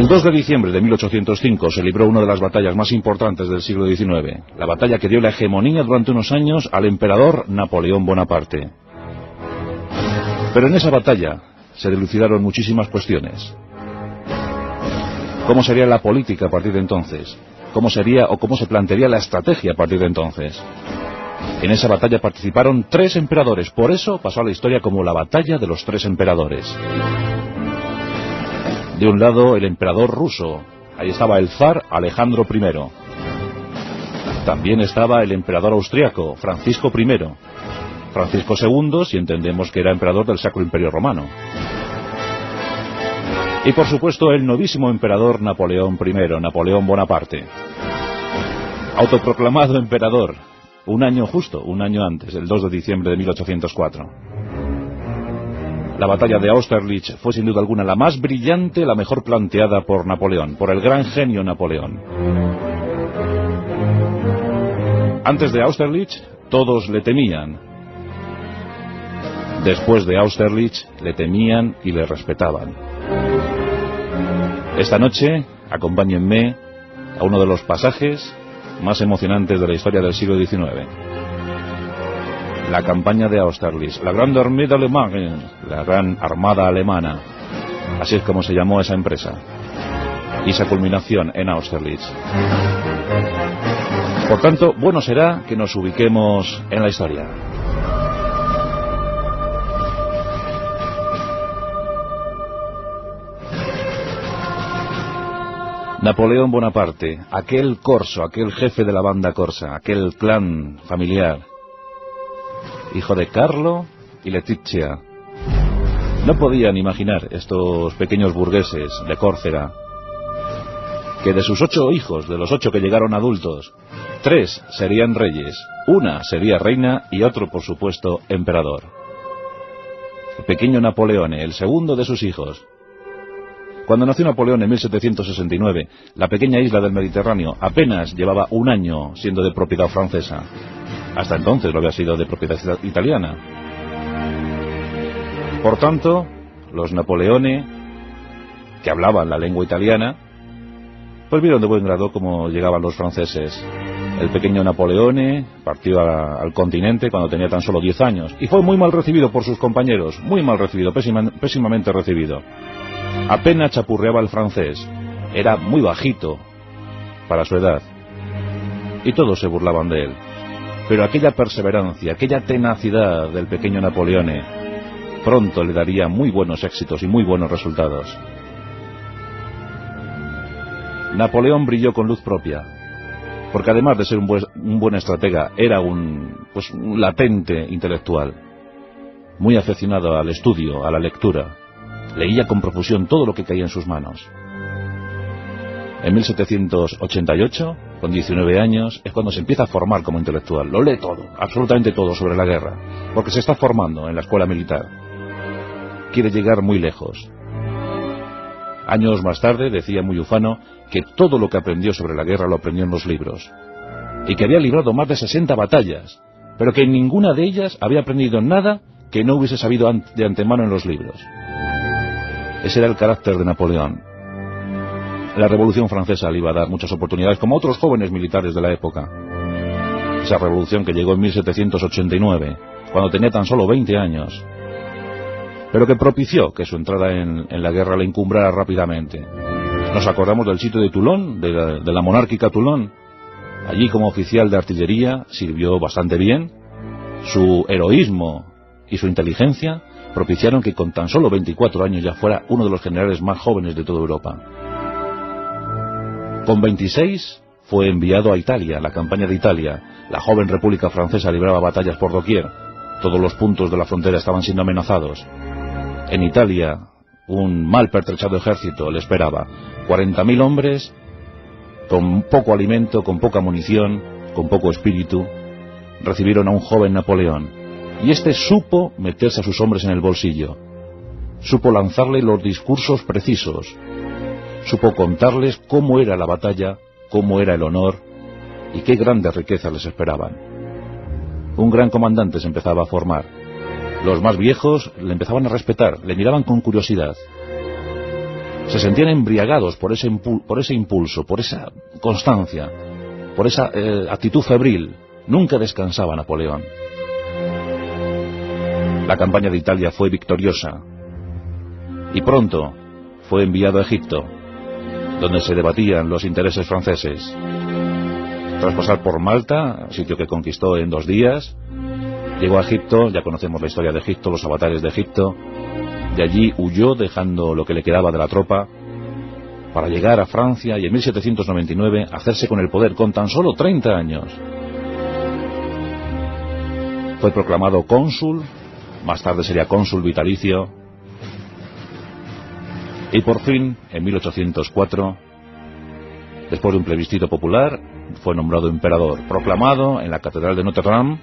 El 2 de diciembre de 1805 se libró una de las batallas más importantes del siglo XIX, la batalla que dio la hegemonía durante unos años al emperador Napoleón Bonaparte. Pero en esa batalla se dilucidaron muchísimas cuestiones. ¿Cómo sería la política a partir de entonces? ¿Cómo sería o cómo se plantearía la estrategia a partir de entonces? En esa batalla participaron 3 emperadores, por eso pasó a la historia como la batalla de los 3 emperadores. De un lado, el emperador ruso. Ahí estaba el zar Alejandro I. También estaba el emperador austriaco, Francisco I. Francisco II, si entendemos que era emperador del Sacro Imperio Romano. Y por supuesto, el novísimo emperador Napoleón I, Napoleón Bonaparte. Autoproclamado emperador, un año antes, el 2 de diciembre de 1804. La batalla de Austerlitz fue sin duda alguna la más brillante, la mejor planteada por Napoleón, por el gran genio Napoleón. Antes de Austerlitz, todos le temían. Después de Austerlitz, le temían y le respetaban. Esta noche, acompáñenme a uno de los pasajes más emocionantes de la historia del siglo XIX. La campaña de Austerlitz, la Grande Armée d'Allemagne, la Gran Armada Alemana, así es como se llamó esa empresa, y esa culminación en Austerlitz. Por tanto, bueno será que nos ubiquemos en la historia. Napoleón Bonaparte, aquel corso, aquel jefe de la banda corsa, aquel clan familiar, hijo de Carlo y Letizia. No podían imaginar estos pequeños burgueses de Córcega que de sus 8 hijos, de los 8 que llegaron adultos, 3 serían reyes, una sería reina y otro, por supuesto, emperador. El pequeño Napoleone, el segundo de sus hijos. Cuando nació Napoleón en 1769, la pequeña isla del Mediterráneo apenas llevaba un año siendo de propiedad francesa. Hasta entonces lo había sido de propiedad italiana. Por tanto, los Napoleone, que hablaban la lengua italiana, pues vieron de buen grado cómo llegaban los franceses. El pequeño Napoleone partió al continente cuando tenía tan solo 10 años y fue muy mal recibido por sus compañeros, muy mal recibido, pésimamente recibido. Apenas chapurreaba el francés, era muy bajito para su edad y todos se burlaban de él. Pero aquella perseverancia, aquella tenacidad del pequeño Napoleone pronto le daría muy buenos éxitos y muy buenos resultados. Napoleón brilló con luz propia, porque además de ser un buen estratega, era un latente intelectual, muy aficionado al estudio, a la lectura. Leía con profusión todo lo que caía en sus manos. En 1788, con 19 años, es cuando se empieza a formar como intelectual. Lo lee todo, absolutamente todo sobre la guerra, porque se está formando en la escuela militar. Quiere llegar muy lejos. Años más tarde decía muy ufano que todo lo que aprendió sobre la guerra lo aprendió en los libros, y que había librado más de 60 batallas, pero que en ninguna de ellas había aprendido nada que no hubiese sabido de antemano en los libros. Ese era el carácter de Napoleón. La Revolución Francesa le iba a dar muchas oportunidades, como a otros jóvenes militares de la época. Esa revolución que llegó en 1789, cuando tenía tan solo 20 años, pero que propició que su entrada en la guerra le encumbrara rápidamente. Nos acordamos del sitio de Toulon, de la monárquica Toulon. Allí, como oficial de artillería, sirvió bastante bien. Su heroísmo y su inteligencia propiciaron que con tan solo 24 años ya fuera uno de los generales más jóvenes de toda Europa. Con 26 fue enviado a Italia, la campaña de Italia. La joven República Francesa libraba batallas por doquier. Todos los puntos de la frontera estaban siendo amenazados. En Italia, un mal pertrechado ejército le esperaba. 40.000 hombres, con poco alimento, con poca munición, con poco espíritu, recibieron a un joven Napoleón. Y este supo meterse a sus hombres en el bolsillo, supo lanzarle los discursos precisos, supo contarles cómo era la batalla, cómo era el honor y qué grandes riquezas les esperaban. Un gran comandante se empezaba a formar. Los más viejos le empezaban a respetar, le miraban con curiosidad. Se sentían embriagados por ese impulso, por esa constancia, por esa actitud febril. Nunca descansaba Napoleón. La campaña de Italia fue victoriosa y pronto fue enviado a Egipto, donde se debatían los intereses franceses. Tras pasar por Malta, sitio que conquistó en 2 días, llegó a Egipto. Ya conocemos la historia de Egipto, los avatares de Egipto. De allí huyó dejando lo que le quedaba de la tropa para llegar a Francia y en 1799 hacerse con el poder con tan solo 30 años. Fue proclamado cónsul, más tarde sería cónsul vitalicio, y por fin, en 1804, después de un plebiscito popular, fue nombrado emperador, proclamado en la Catedral de Notre Dame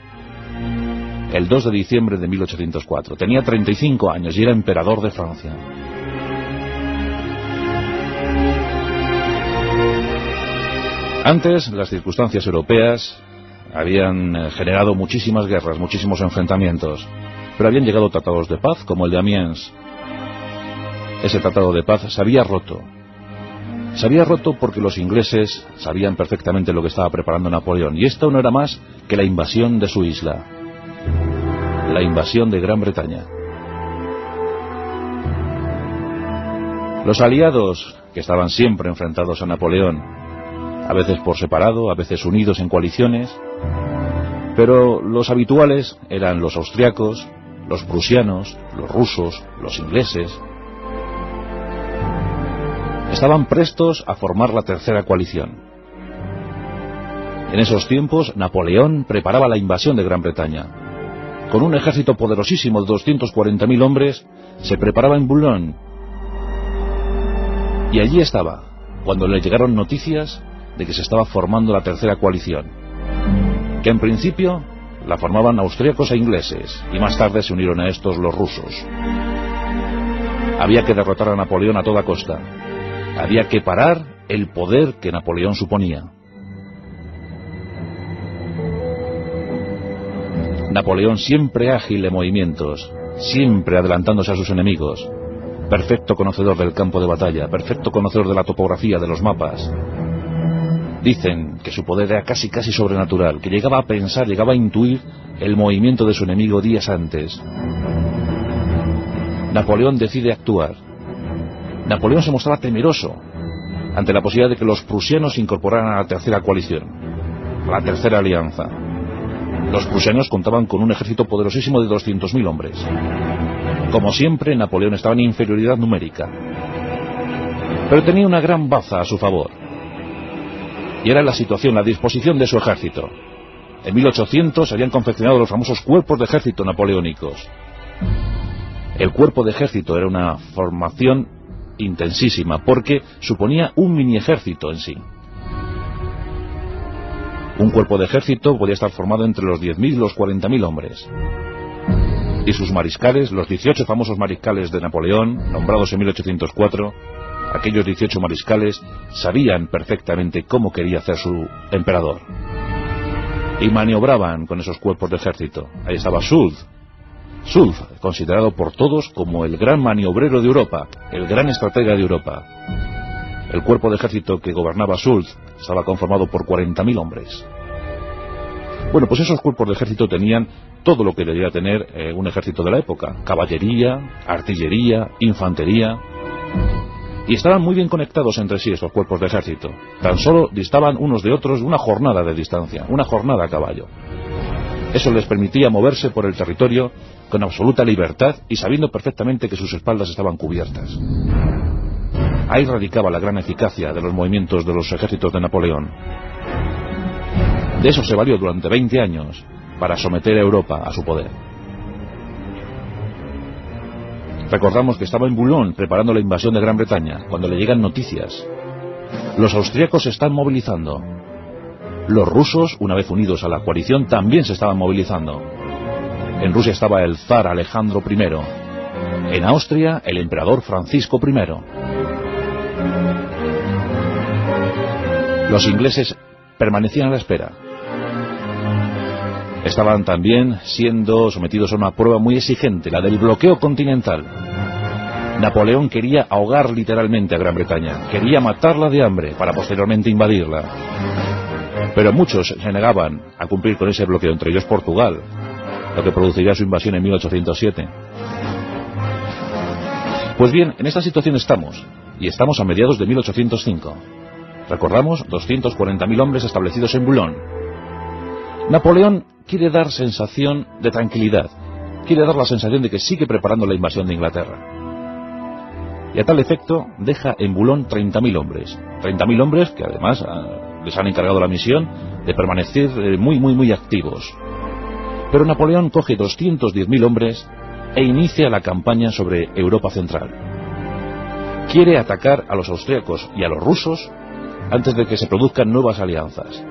el 2 de diciembre de 1804. Tenía 35 años y era emperador de Francia. Antes, las circunstancias europeas habían generado muchísimas guerras, muchísimos enfrentamientos, pero habían llegado tratados de paz como el de Amiens. Ese tratado de paz se había roto. Se había roto porque los ingleses sabían perfectamente lo que estaba preparando Napoleón, y esto no era más que la invasión de su isla, la invasión de Gran Bretaña. Los aliados, que estaban siempre enfrentados a Napoleón, a veces por separado, a veces unidos en coaliciones, pero los habituales eran los austriacos, los prusianos, los rusos, los ingleses. Estaban prestos a formar la tercera coalición. En esos tiempos, Napoleón preparaba la invasión de Gran Bretaña. Con un ejército poderosísimo de 240.000 hombres, se preparaba en Boulogne. Y allí estaba, cuando le llegaron noticias de que se estaba formando la tercera coalición, que en principio la formaban austríacos e ingleses, y más tarde se unieron a estos los rusos. Había que derrotar a Napoleón a toda costa. Había que parar el poder que Napoleón suponía. Napoleón siempre ágil en movimientos, siempre adelantándose a sus enemigos, perfecto conocedor del campo de batalla, perfecto conocedor de la topografía, de los mapas. Dicen que su poder era casi sobrenatural, que llegaba a pensar, llegaba a intuir el movimiento de su enemigo días antes. Napoleón decide actuar. Napoleón se mostraba temeroso ante la posibilidad de que los prusianos se incorporaran a la tercera coalición, a la tercera alianza. Los prusianos contaban con un ejército poderosísimo de 200.000 hombres. Como siempre, Napoleón estaba en inferioridad numérica, pero tenía una gran baza a su favor, y era la situación, la disposición de su ejército. En 1800 se habían confeccionado los famosos cuerpos de ejército napoleónicos. El cuerpo de ejército era una formación intensísima, porque suponía un mini ejército en sí. Un cuerpo de ejército podía estar formado entre los 10.000 y los 40.000 hombres. Y sus mariscales, los 18 famosos mariscales de Napoleón, nombrados en 1804, aquellos 18 mariscales sabían perfectamente cómo quería hacer su emperador. Y maniobraban con esos cuerpos de ejército. Ahí estaba Soult, considerado por todos como el gran maniobrero de Europa, el gran estratega de Europa. El cuerpo de ejército que gobernaba Soult estaba conformado por 40.000 hombres. Bueno, pues esos cuerpos de ejército tenían todo lo que debía tener un ejército de la época: caballería, artillería, infantería. Y estaban muy bien conectados entre sí estos cuerpos de ejército. Tan solo distaban unos de otros una jornada de distancia, una jornada a caballo. Eso les permitía moverse por el territorio con absoluta libertad y sabiendo perfectamente que sus espaldas estaban cubiertas. Ahí radicaba la gran eficacia de los movimientos de los ejércitos de Napoleón. De eso se valió durante 20 años para someter a Europa a su poder. Recordamos que estaba en Boulogne preparando la invasión de Gran Bretaña cuando le llegan noticias. Los austríacos se están movilizando. Los rusos, una vez unidos a la coalición, también se estaban movilizando. En Rusia estaba el zar Alejandro I. En Austria, el emperador Francisco I. Los ingleses permanecían a la espera. Estaban también siendo sometidos a una prueba muy exigente, la del bloqueo continental. Napoleón quería ahogar literalmente a Gran Bretaña, quería matarla de hambre para posteriormente invadirla. Pero muchos se negaban a cumplir con ese bloqueo, entre ellos Portugal, lo que produciría su invasión en 1807. Pues bien, en esta situación estamos, y estamos a mediados de 1805. Recordamos, 240.000 hombres establecidos en Boulogne. Napoleón quiere dar sensación de tranquilidad, quiere dar la sensación de que sigue preparando la invasión de Inglaterra. Y a tal efecto deja en Boulogne 30.000 hombres. 30.000 hombres que además les han encargado la misión de permanecer muy activos. Pero Napoleón coge 210.000 hombres e inicia la campaña sobre Europa Central. Quiere atacar a los austríacos y a los rusos antes de que se produzcan nuevas alianzas.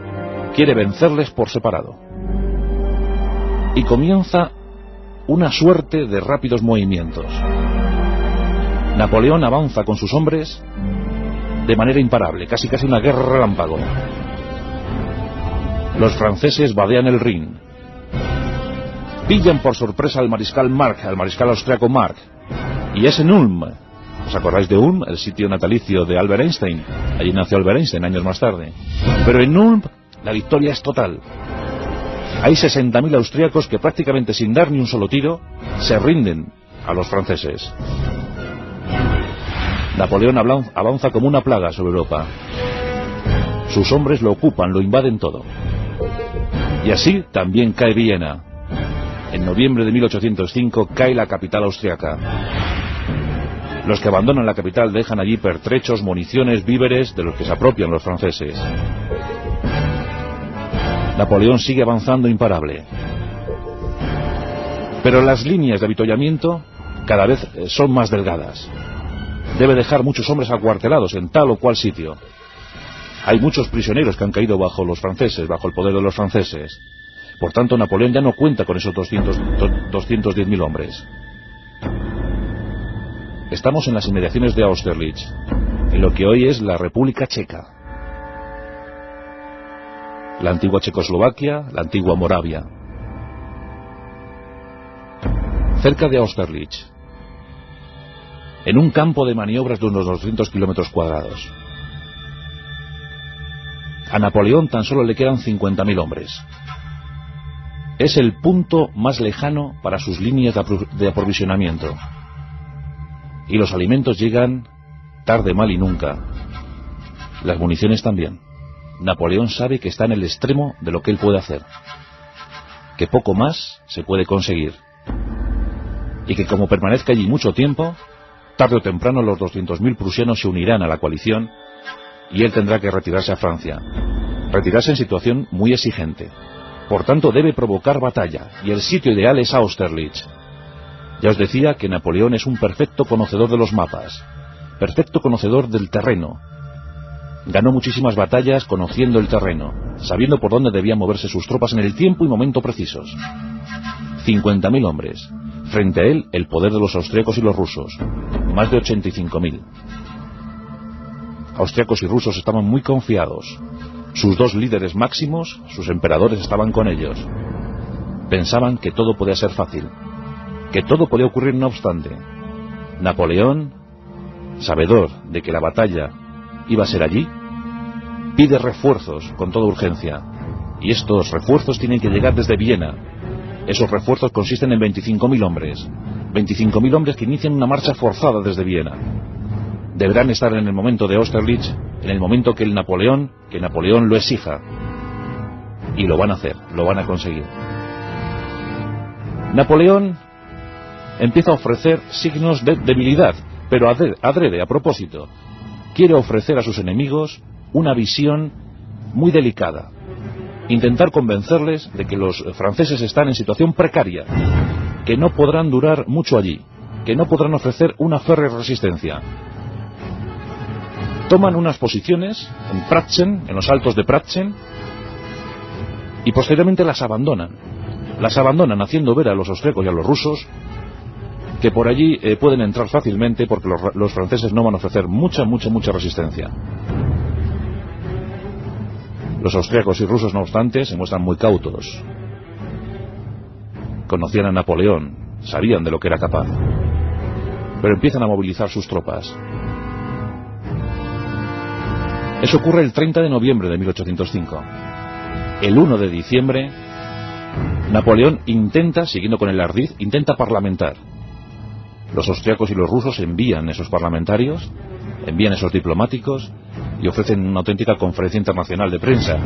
Quiere vencerles por separado. Y comienza una suerte de rápidos movimientos. Napoleón avanza con sus hombres de manera imparable, casi una guerra relámpago. Los franceses vadean el Rin. Pillan por sorpresa al mariscal Mark, al mariscal austriaco Mark. Y es en Ulm. ¿Os acordáis de Ulm? El sitio natalicio de Albert Einstein. Allí nació Albert Einstein años más tarde. Pero en Ulm la victoria es total. Hay 60.000 austriacos que prácticamente sin dar ni un solo tiro se rinden a los franceses. Napoleón avanza como una plaga sobre Europa. Sus hombres lo ocupan, lo invaden todo. Y así también cae Viena. En noviembre de 1805 cae la capital austriaca. Los que abandonan la capital dejan allí pertrechos, municiones, víveres de los que se apropian los franceses. Napoleón sigue avanzando imparable. Pero las líneas de avituallamiento cada vez son más delgadas. Debe dejar muchos hombres acuartelados en tal o cual sitio. Hay muchos prisioneros que han caído bajo los franceses, bajo el poder de los franceses. Por tanto, Napoleón ya no cuenta con esos 210.000 hombres. Estamos en las inmediaciones de Austerlitz, en lo que hoy es la República Checa. La antigua Checoslovaquia, la antigua Moravia. Cerca de Austerlitz, en un campo de maniobras de unos 200 kilómetros cuadrados. A Napoleón tan solo le quedan 50.000 hombres. Es el punto más lejano para sus líneas de aprovisionamiento. Y los alimentos llegan tarde, mal y nunca. Las municiones también. Napoleón sabe que está en el extremo de lo que él puede hacer. Que poco más se puede conseguir. Y que como permanezca allí mucho tiempo, tarde o temprano los 200.000 prusianos se unirán a la coalición y él tendrá que retirarse a Francia. Retirarse en situación muy exigente. Por tanto, debe provocar batalla, y el sitio ideal es Austerlitz. Ya os decía que Napoleón es un perfecto conocedor de los mapas, perfecto conocedor del terreno. Ganó muchísimas batallas conociendo el terreno, sabiendo por dónde debían moverse sus tropas en el tiempo y momento precisos. 50.000 hombres. Frente a él, el poder de los austríacos y los rusos. Más de 85.000. Austriacos y rusos estaban muy confiados. Sus dos líderes máximos, sus emperadores, estaban con ellos. Pensaban que todo podía ser fácil, que todo podía ocurrir no obstante. Napoleón, sabedor de que la batalla iba a ser allí, pide refuerzos con toda urgencia. Y estos refuerzos tienen que llegar desde Viena. Esos refuerzos consisten en 25.000 hombres. 25.000 hombres que inician una marcha forzada desde Viena. Deberán estar en el momento de Austerlitz, en el momento que Napoleón lo exija. Y lo van a hacer, lo van a conseguir. Napoleón empieza a ofrecer signos de debilidad, pero adrede, a propósito. Quiere ofrecer a sus enemigos una visión muy delicada. Intentar convencerles de que los franceses están en situación precaria, que no podrán durar mucho allí, que no podrán ofrecer una férrea resistencia. Toman unas posiciones en Pratzen, en los altos de Pratzen, y posteriormente las abandonan. Las abandonan haciendo ver a los austríacos y a los rusos que por allí pueden entrar fácilmente porque los franceses no van a ofrecer mucha resistencia. Los austríacos y rusos, no obstante, se muestran muy cautos. Conocían a Napoleón, sabían de lo que era capaz. pero empiezan a movilizar sus tropas. Eso ocurre el 30 de noviembre de 1805. El 1 de diciembre, Napoleón intenta, siguiendo con el ardid, intenta parlamentar. Los austriacos y los rusos envían esos parlamentarios, envían esos diplomáticos y ofrecen una auténtica conferencia internacional de prensa.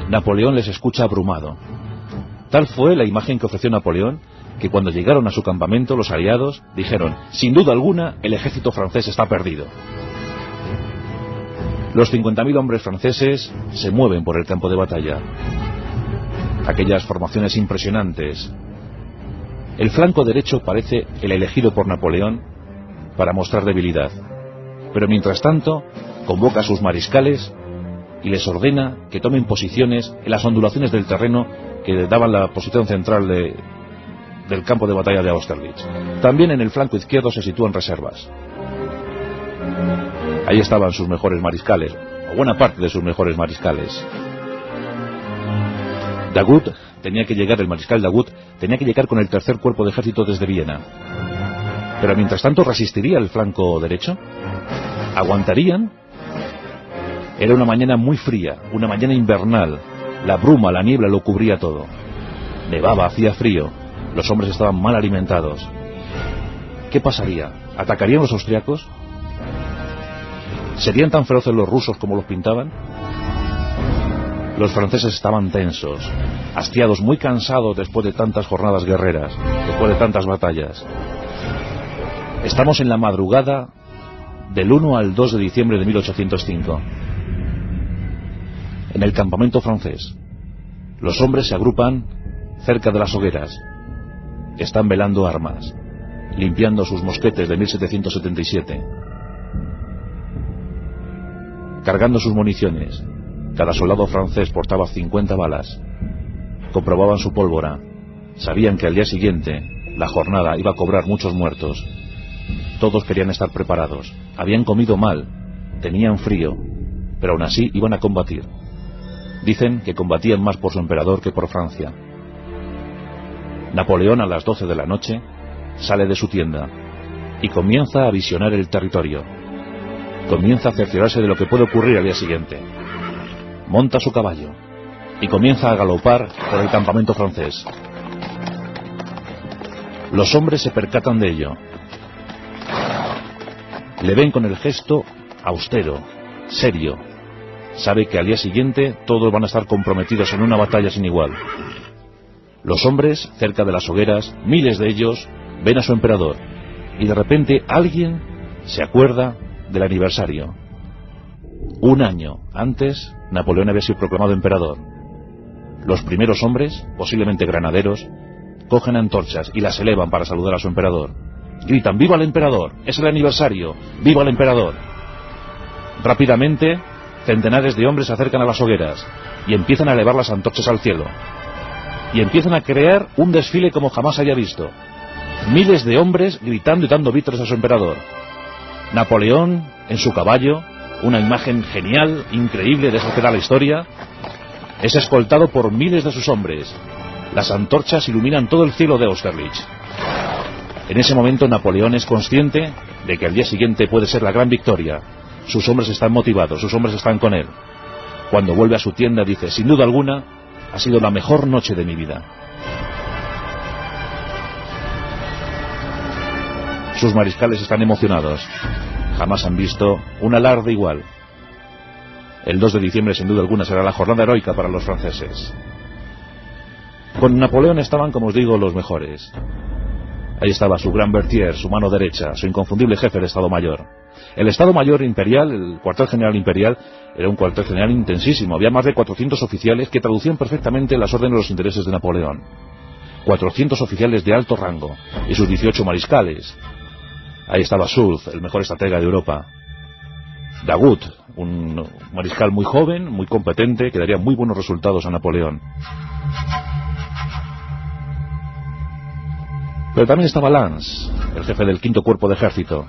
Napoleón les escucha abrumado. Tal fue la imagen que ofreció Napoleón, que cuando llegaron a su campamento los aliados dijeron: sin duda alguna, el ejército francés está perdido. Los 50.000 hombres franceses se mueven por el campo de batalla. Aquellas formaciones impresionantes. El flanco derecho parece el elegido por Napoleón para mostrar debilidad. Pero mientras tanto, convoca a sus mariscales y les ordena que tomen posiciones en las ondulaciones del terreno que daban la posición central del campo de batalla de Austerlitz. También en el flanco izquierdo se sitúan reservas. Ahí estaban sus mejores mariscales, o buena parte de sus mejores mariscales. Daoud tenía que llegar, el mariscal Daoud tenía que llegar con el tercer cuerpo de ejército desde Viena. Pero mientras tanto, ¿resistiría el flanco derecho? ¿Aguantarían? Era una mañana muy fría, una mañana invernal. La bruma, la niebla lo cubría todo. Nevaba, hacía frío. Los hombres estaban mal alimentados. ¿Qué pasaría? ¿Atacarían los austriacos? ¿Serían tan feroces los rusos como los pintaban? Los franceses estaban tensos, hastiados, muy cansados después de tantas jornadas guerreras, después de tantas batallas. Estamos en la madrugada del 1 al 2 de diciembre de 1805. En el campamento francés, los hombres se agrupan cerca de las hogueras. Están velando armas, limpiando sus mosquetes de 1777, cargando sus municiones. Cada soldado francés portaba 50 balas. Comprobaban su pólvora. Sabían que al día siguiente la jornada iba a cobrar muchos muertos. Todos querían estar preparados. Habían comido mal, tenían frío, pero aún así iban a combatir. Dicen que combatían más por su emperador que por Francia. Napoleón, a las 12 de la noche, sale de su tienda y comienza a visionar el territorio. Comienza a cerciorarse de lo que puede ocurrir al día siguiente. Monta su caballo y comienza a galopar por el campamento francés. Los hombres se percatan de ello. Le ven con el gesto austero, serio. Sabe que al día siguiente todos van a estar comprometidos en una batalla sin igual. Los hombres, cerca de las hogueras, miles de ellos, ven a su emperador. Y de repente alguien se acuerda del aniversario. Un año antes, Napoleón había sido proclamado emperador. Los primeros hombres, posiblemente granaderos, cogen antorchas y las elevan para saludar a su emperador. Gritan: ¡viva el emperador! ¡Es el aniversario! ¡Viva el emperador! Rápidamente, centenares de hombres se acercan a las hogueras y empiezan a elevar las antorchas al cielo. Y empiezan a crear un desfile como jamás haya visto. Miles de hombres gritando y dando vítores a su emperador. Napoleón, en su caballo, una imagen genial, increíble, de eso que da la historia, es escoltado por miles de sus hombres. Las antorchas iluminan todo el cielo de Austerlitz. En ese momento Napoleón es consciente de que al día siguiente puede ser la gran victoria. Sus hombres están motivados, sus hombres están con él. Cuando vuelve a su tienda dice: sin duda alguna, ha sido la mejor noche de mi vida. Sus mariscales están emocionados. Jamás han visto un alarde igual. El 2 de diciembre, sin duda alguna, será la jornada heroica para los franceses. Con Napoleón estaban, como os digo, los mejores. Ahí estaba su gran Berthier, su mano derecha, su inconfundible jefe de Estado Mayor. El Estado Mayor Imperial, el cuartel general imperial, era un cuartel general intensísimo. Había más de 400 oficiales que traducían perfectamente las órdenes de los intereses de Napoleón. 400 oficiales de alto rango y sus 18 mariscales. Ahí estaba Soult, el mejor estratega de Europa. Daoud, un mariscal muy joven, muy competente, que daría muy buenos resultados a Napoleón. Pero también estaba Lance, el jefe del quinto cuerpo de ejército.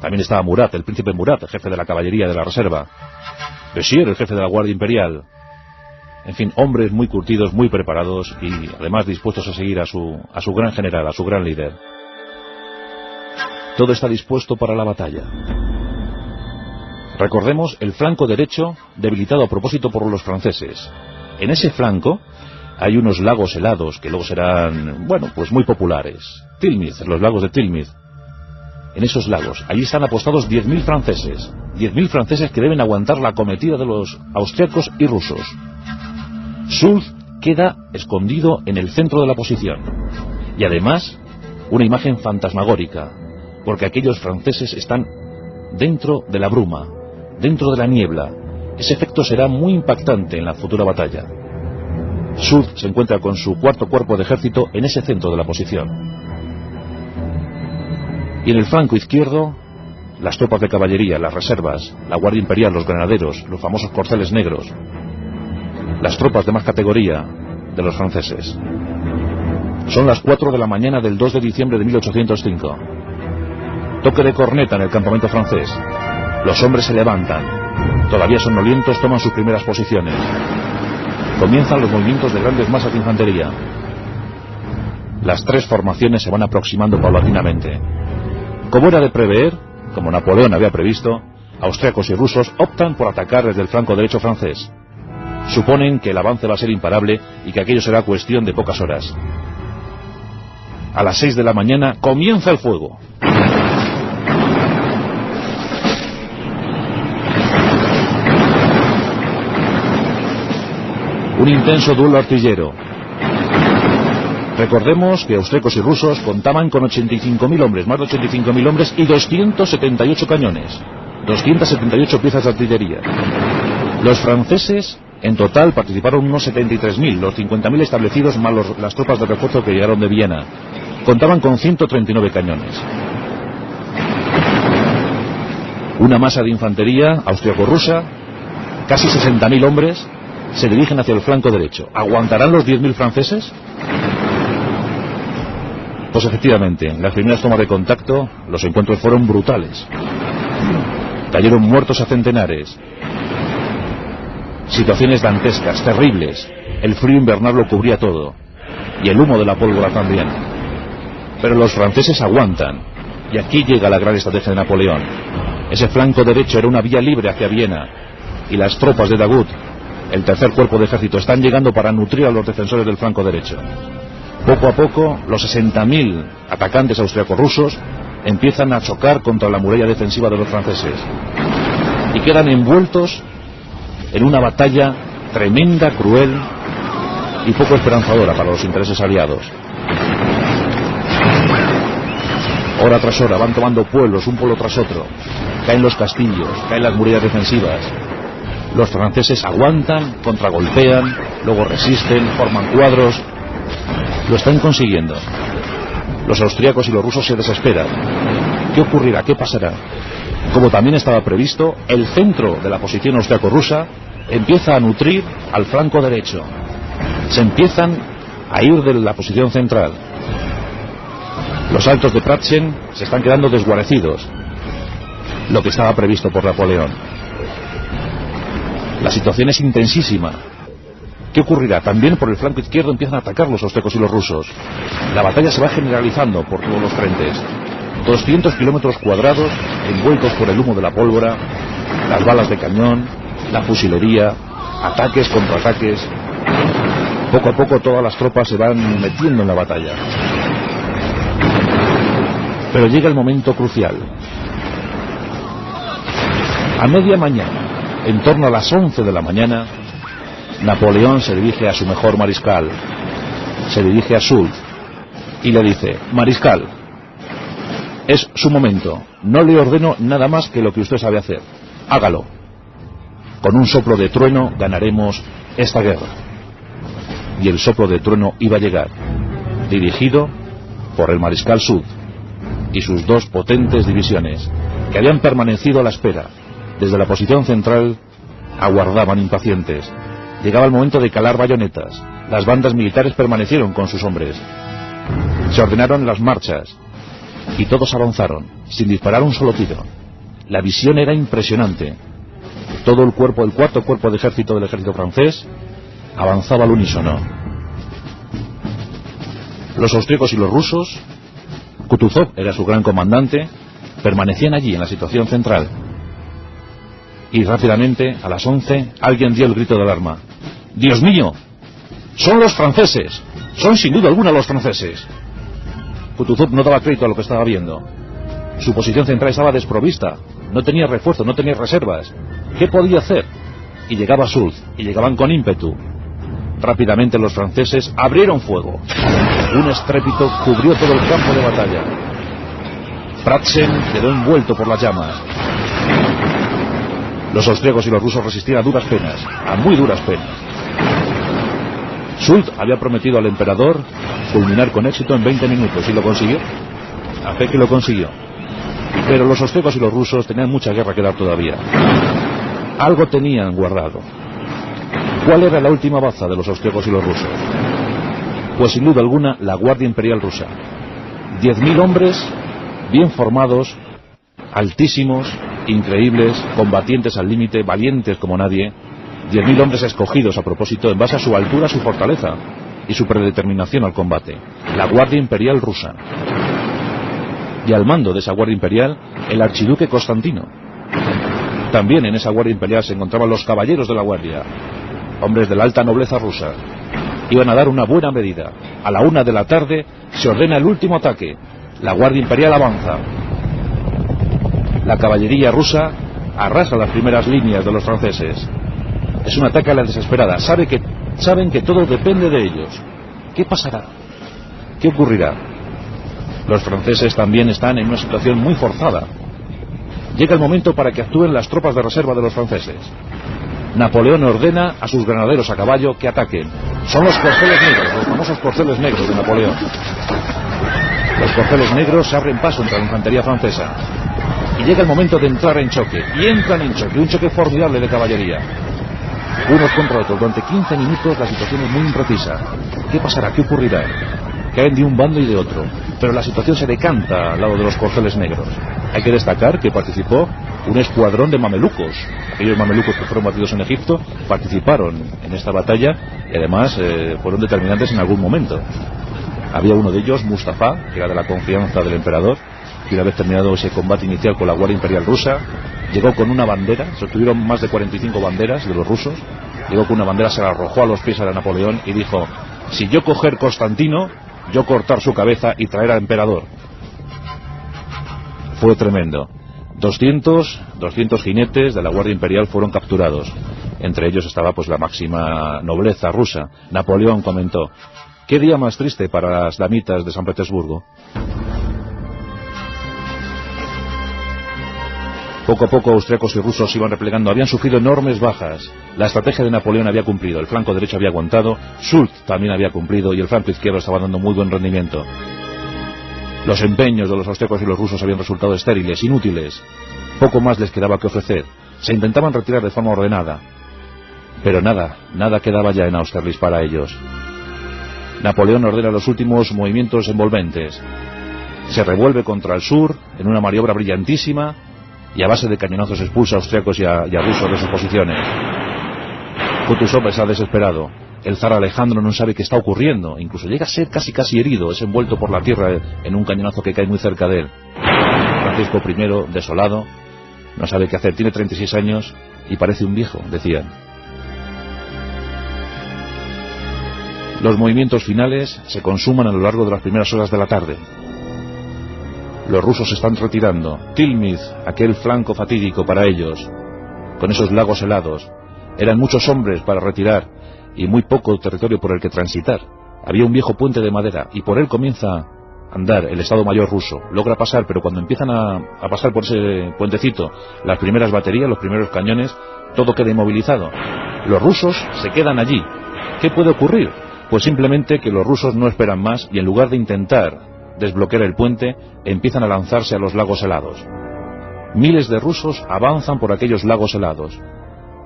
También estaba Murat, el príncipe Murat, el jefe de la caballería de la reserva. Bessier, el jefe de la guardia imperial. En fin, hombres muy curtidos, muy preparados y además dispuestos a seguir a su gran general, a su gran líder. Todo está dispuesto para la batalla. Recordemos el flanco derecho debilitado a propósito por los franceses. En ese flanco hay unos lagos helados que luego serán, bueno, pues muy populares. Tilmith, los lagos de Tilmith. En esos lagos, allí están apostados 10.000 franceses. 10.000 franceses que deben aguantar la acometida de los austriacos y rusos. Soult queda escondido en el centro de la posición. Y además, una imagen fantasmagórica, porque aquellos franceses están dentro de la bruma, dentro de la niebla. Ese efecto será muy impactante en la futura batalla. Soult se encuentra con su cuarto cuerpo de ejército en ese centro de la posición. Y en el flanco izquierdo, las tropas de caballería, las reservas, la Guardia Imperial, los granaderos, los famosos corceles negros, las tropas de más categoría de los franceses. Son las 4 de la mañana del 2 de diciembre de 1805. Toque de corneta en el campamento francés. Los hombres se levantan. Todavía somnolientos toman sus primeras posiciones. Comienzan los movimientos de grandes masas de infantería. Las tres formaciones se van aproximando paulatinamente. Como era de prever, como Napoleón había previsto, austriacos y rusos optan por atacar desde el flanco derecho francés. Suponen que el avance va a ser imparable y que aquello será cuestión de pocas horas. A las 6 de la mañana comienza el fuego. Un intenso duelo artillero. Recordemos que austriacos y rusos contaban con 85.000 hombres, más de 85.000 hombres y 278 cañones, 278 piezas de artillería. Los franceses en total participaron unos 73.000, los 50.000 establecidos más las tropas de refuerzo que llegaron de Viena. Contaban con 139 cañones. Una masa de infantería austriaco-rusa, casi 60.000 hombres, se dirigen hacia el flanco derecho. ¿Aguantarán los 10.000 franceses? Pues efectivamente, en las primeras tomas de contacto, los encuentros fueron brutales. Cayeron muertos a centenares. Situaciones dantescas, terribles. El frío invernal lo cubría todo. Y el humo de la pólvora también. Pero los franceses aguantan. Y aquí llega la gran estrategia de Napoleón. Ese flanco derecho era una vía libre hacia Viena. Y las tropas de Daoud, el tercer cuerpo de ejército, están llegando para nutrir a los defensores del flanco derecho. Poco a poco, los 60.000 atacantes austriaco-rusos empiezan a chocar contra la muralla defensiva de los franceses. Y quedan envueltos en una batalla tremenda, cruel y poco esperanzadora para los intereses aliados. Hora tras hora van tomando pueblos, un pueblo tras otro. Caen los castillos, caen las murallas defensivas. Los franceses aguantan, contragolpean, luego resisten, forman cuadros. Lo están consiguiendo. Los austríacos y los rusos se desesperan. ¿Qué ocurrirá? ¿Qué pasará? Como también estaba previsto, el centro de la posición austriaco-rusa empieza a nutrir al flanco derecho. Se empiezan a ir de la posición central. Los altos de Pratzen se están quedando desguarecidos. Lo que estaba previsto por Napoleón. La situación es intensísima. ¿Qué ocurrirá? También por el flanco izquierdo empiezan a atacar los austriacos y los rusos. La batalla se va generalizando por todos los frentes. 200 kilómetros cuadrados envueltos por el humo de la pólvora, las balas de cañón, la fusilería, ataques, contraataques. Poco a poco todas las tropas se van metiendo en la batalla. Pero llega el momento crucial. A media mañana, en torno a las 11 de la mañana, Napoleón se dirige a su mejor mariscal, se dirige a Soult y le dice: mariscal, es su momento, no le ordeno nada más que lo que usted sabe hacer, hágalo. Con un soplo de trueno ganaremos esta guerra. Y el soplo de trueno iba a llegar, dirigido por el mariscal Soult y sus dos potentes divisiones, que habían permanecido a la espera. Desde la posición central aguardaban impacientes. Llegaba el momento de calar bayonetas. Las bandas militares permanecieron con sus hombres. Se ordenaron las marchas y todos avanzaron, sin disparar un solo tiro. La visión era impresionante. Todo el cuarto cuerpo de ejército del ejército francés avanzaba al unísono. Los austríacos y los rusos, Kutuzov era su gran comandante, permanecían allí en la situación central. Y rápidamente, a las 11, alguien dio el grito de alarma. ¡Dios mío! ¡Son los franceses! ¡Son sin duda alguna los franceses! Kutuzov no daba crédito a lo que estaba viendo. Su posición central estaba desprovista. No tenía refuerzo, no tenía reservas. ¿Qué podía hacer? Y llegaba Soult, y llegaban con ímpetu. Rápidamente los franceses abrieron fuego. Un estrépito cubrió todo el campo de batalla. Pratzen quedó envuelto por las llamas. Los austríacos y los rusos resistían a duras penas, a muy duras penas. Soult había prometido al emperador culminar con éxito en 20 minutos, y lo consiguió. A fe que lo consiguió. Pero los austríacos y los rusos tenían mucha guerra que dar todavía. Algo tenían guardado. ¿Cuál era la última baza de los austríacos y los rusos? Pues sin duda alguna la Guardia Imperial rusa. 10.000 hombres bien formados, altísimos, increíbles, combatientes al límite, valientes como nadie. 10.000 hombres escogidos a propósito en base a su altura, su fortaleza y su predeterminación al combate. La Guardia Imperial rusa. Y al mando de esa Guardia Imperial, el archiduque Constantino. También en esa Guardia Imperial se encontraban los caballeros de la Guardia, hombres de la alta nobleza rusa. Iban a dar una buena medida. A la 1 de la tarde se ordena el último ataque. La Guardia Imperial avanza. La caballería rusa arrasa las primeras líneas de los franceses. Es un ataque a la desesperada. Saben que todo depende de ellos. ¿Qué pasará? ¿Qué ocurrirá? Los franceses también están en una situación muy forzada. Llega el momento para que actúen las tropas de reserva de los franceses. Napoleón ordena a sus granaderos a caballo que ataquen. Son los corceles negros, los famosos corceles negros de Napoleón. Los corceles negros se abren paso entre la infantería francesa. Y llega el momento de entrar en choque. Y entran en choque, un choque formidable de caballería. Unos contra otros. Durante 15 minutos la situación es muy imprecisa. ¿Qué pasará? ¿Qué ocurrirá? Caen de un bando y de otro. Pero la situación se decanta al lado de los corceles negros. Hay que destacar que participó un escuadrón de mamelucos. Aquellos mamelucos que fueron batidos en Egipto participaron en esta batalla y además fueron determinantes en algún momento. Había uno de ellos, Mustafa, que era de la confianza del emperador, y una vez terminado ese combate inicial con la Guardia Imperial rusa, llegó con una bandera, sostuvieron más de 45 banderas de los rusos, llegó con una bandera, se la arrojó a los pies a Napoleón y dijo: si yo coger Constantino, yo cortar su cabeza y traer al emperador. Fue tremendo. 200 jinetes de la Guardia Imperial fueron capturados. Entre ellos estaba pues la máxima nobleza rusa. Napoleón comentó: ¿qué día más triste para las damitas de San Petersburgo? Poco a poco austríacos y rusos se iban replegando, habían sufrido enormes bajas. La estrategia de Napoleón había cumplido, el flanco derecho había aguantado, Soult también había cumplido y el flanco izquierdo estaba dando muy buen rendimiento. Los empeños de los austríacos y los rusos habían resultado estériles, inútiles. Poco más les quedaba que ofrecer. Se intentaban retirar de forma ordenada. Pero nada quedaba ya en Austerlitz para ellos. Napoleón ordena los últimos movimientos envolventes. Se revuelve contra el sur en una maniobra brillantísima y a base de cañonazos expulsa a austríacos y a rusos de sus posiciones. Kutuzov está desesperado. El zar Alejandro no sabe qué está ocurriendo, incluso llega a ser casi herido, es envuelto por la tierra en un cañonazo que cae muy cerca de él. Francisco I, desolado, no sabe qué hacer, tiene 36 años y parece un viejo, decían. Los movimientos finales se consuman a lo largo de las primeras horas de la tarde. Los rusos se están retirando. Tilmith, aquel flanco fatídico para ellos, con esos lagos helados. Eran muchos hombres para retirar y muy poco territorio por el que transitar. Había un viejo puente de madera y por él comienza a andar el Estado Mayor ruso. Logra pasar, pero cuando empiezan a pasar por ese puentecito las primeras baterías, los primeros cañones, todo queda inmovilizado. Los rusos se quedan allí. ¿Qué puede ocurrir? Pues simplemente que los rusos no esperan más y en lugar de intentar desbloquear el puente, empiezan a lanzarse a los lagos helados. Miles de rusos avanzan por aquellos lagos helados.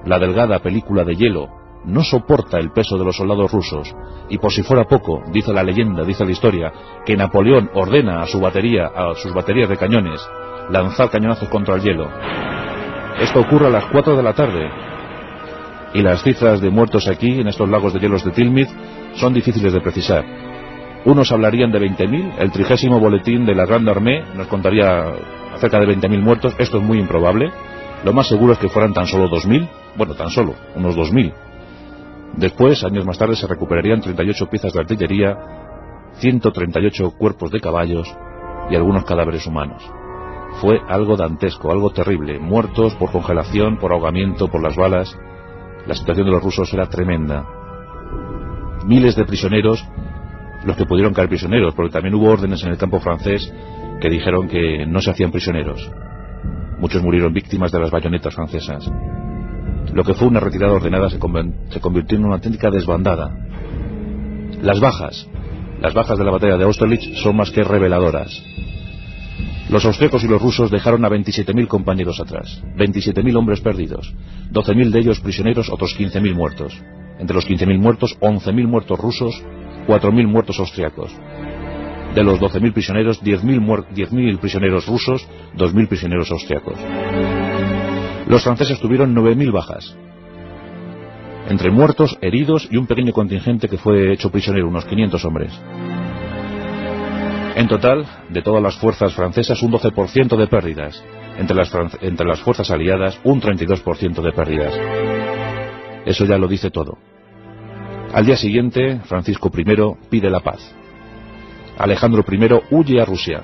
La delgada película de hielo no soporta el peso de los soldados rusos, y por si fuera poco, dice la leyenda, dice la historia, que Napoleón ordena a sus baterías de cañones, lanzar cañonazos contra el hielo. Esto ocurre a las 4 de la tarde, y las cifras de muertos aquí, en estos lagos de hielos de Tilmith, son difíciles de precisar. Unos hablarían de 20.000, el 30º boletín de la Grande Armée nos contaría cerca de 20.000 muertos. Esto es muy improbable. Lo más seguro es que fueran tan solo 2.000, bueno, tan solo, unos 2.000. Después, años más tarde, se recuperarían 38 piezas de artillería, 138 cuerpos de caballos y algunos cadáveres humanos. Fue algo dantesco, algo terrible. Muertos por congelación, por ahogamiento, por las balas. La situación de los rusos era tremenda. Miles de prisioneros, los que pudieron caer prisioneros, porque también hubo órdenes en el campo francés que dijeron que no se hacían prisioneros. Muchos murieron víctimas de las bayonetas francesas. Lo que fue una retirada ordenada se convirtió en una auténtica desbandada. Las bajas de la batalla de Austerlitz son más que reveladoras. Los austríacos y los rusos dejaron a 27.000 compañeros atrás, 27.000 hombres perdidos, 12.000 de ellos prisioneros, otros 15.000 muertos. Entre los 15.000 muertos, 11.000 muertos rusos, 4.000 muertos austriacos. De los 12.000 prisioneros, 10.000 prisioneros rusos, 2.000 prisioneros austriacos. Los franceses tuvieron 9.000 bajas, entre muertos, heridos y un pequeño contingente que fue hecho prisionero, unos 500 hombres. En total, de todas las fuerzas francesas, un 12% de pérdidas. Entre las fuerzas aliadas, un 32% de pérdidas. Eso ya lo dice todo. Al día siguiente, Francisco I pide la paz. Alejandro I huye a Rusia.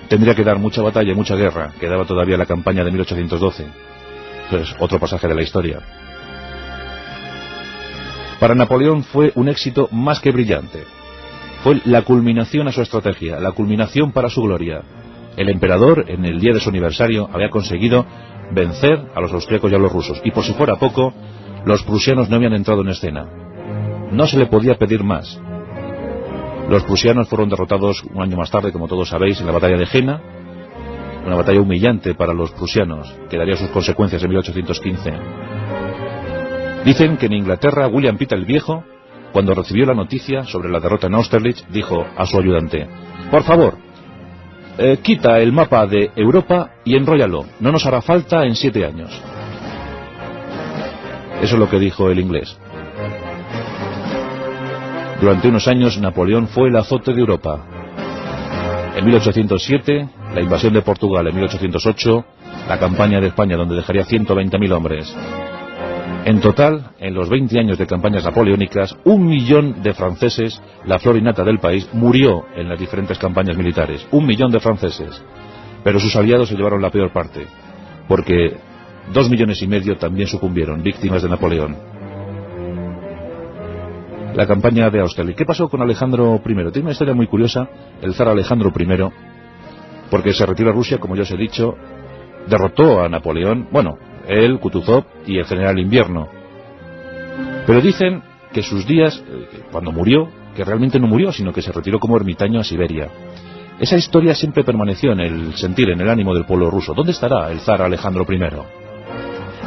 Tendría que dar mucha batalla y mucha guerra. Quedaba todavía la campaña de 1812. Pues otro pasaje de la historia. Para Napoleón fue un éxito más que brillante. Fue la culminación a su estrategia, la culminación para su gloria. El emperador, en el día de su aniversario, había conseguido vencer a los austríacos y a los rusos. Y por si fuera poco, los prusianos no habían entrado en escena. No se le podía pedir más. Los prusianos fueron derrotados un año más tarde, como todos sabéis, en la batalla de Jena. Una batalla humillante para los prusianos, que daría sus consecuencias en 1815. Dicen que en Inglaterra, William Pitt el Viejo, cuando recibió la noticia sobre la derrota en Austerlitz, dijo a su ayudante: por favor, quita el mapa de Europa y enróllalo, no nos hará falta en 7 años. Eso es lo que dijo el inglés. Durante unos años Napoleón fue el azote de Europa. En 1807, la invasión de Portugal. En 1808, la campaña de España, donde dejaría 120.000 hombres. En total, en los 20 años de campañas napoleónicas, 1 millón de franceses, la flor y nata del país, murió en las diferentes campañas militares. 1 millón de franceses. Pero sus aliados se llevaron la peor parte, porque 2,5 millones también sucumbieron, víctimas de Napoleón. La campaña de Austerlitz. ¿Qué pasó con Alejandro I? Tiene una historia muy curiosa, el zar Alejandro I, porque se retiró a Rusia, como ya os he dicho, derrotó a Napoleón, bueno, él, Kutuzov y el general Invierno. Pero dicen que sus días, cuando murió, que realmente no murió, sino que se retiró como ermitaño a Siberia. Esa historia siempre permaneció en el sentir, en el ánimo del pueblo ruso. ¿Dónde estará el zar Alejandro I?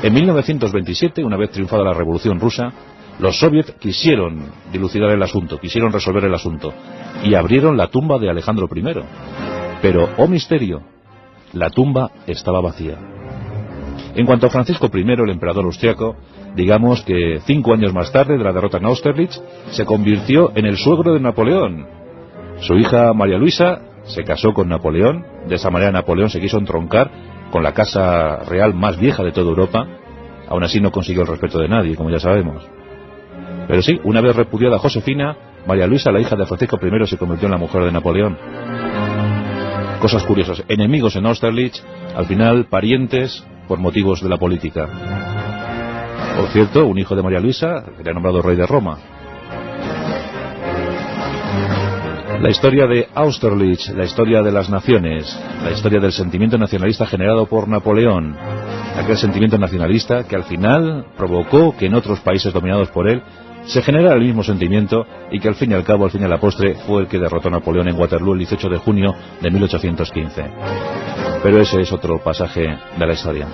En 1927, una vez triunfada la Revolución Rusa, los soviets quisieron dilucidar el asunto, quisieron resolver el asunto, y abrieron la tumba de Alejandro I. Pero, oh misterio, la tumba estaba vacía. En cuanto a Francisco I, el emperador austriaco, digamos que 5 años más tarde de la derrota en Austerlitz, se convirtió en el suegro de Napoleón. Su hija María Luisa se casó con Napoleón. De esa manera Napoleón se quiso entroncar con la casa real más vieja de toda Europa. Aún así no consiguió el respeto de nadie, como ya sabemos. Pero sí, una vez repudiada Josefina, María Luisa, la hija de Francisco I, se convirtió en la mujer de Napoleón. Cosas curiosas. Enemigos en Austerlitz, al final parientes por motivos de la política. Por cierto, un hijo de María Luisa era nombrado rey de Roma. La historia de Austerlitz, la historia de las naciones, la historia del sentimiento nacionalista generado por Napoleón, aquel sentimiento nacionalista que al final provocó que en otros países dominados por él se generara el mismo sentimiento y que al fin y al cabo, al fin y a la postre, fue el que derrotó a Napoleón en Waterloo el 18 de junio de 1815. Pero ese es otro pasaje de la historia.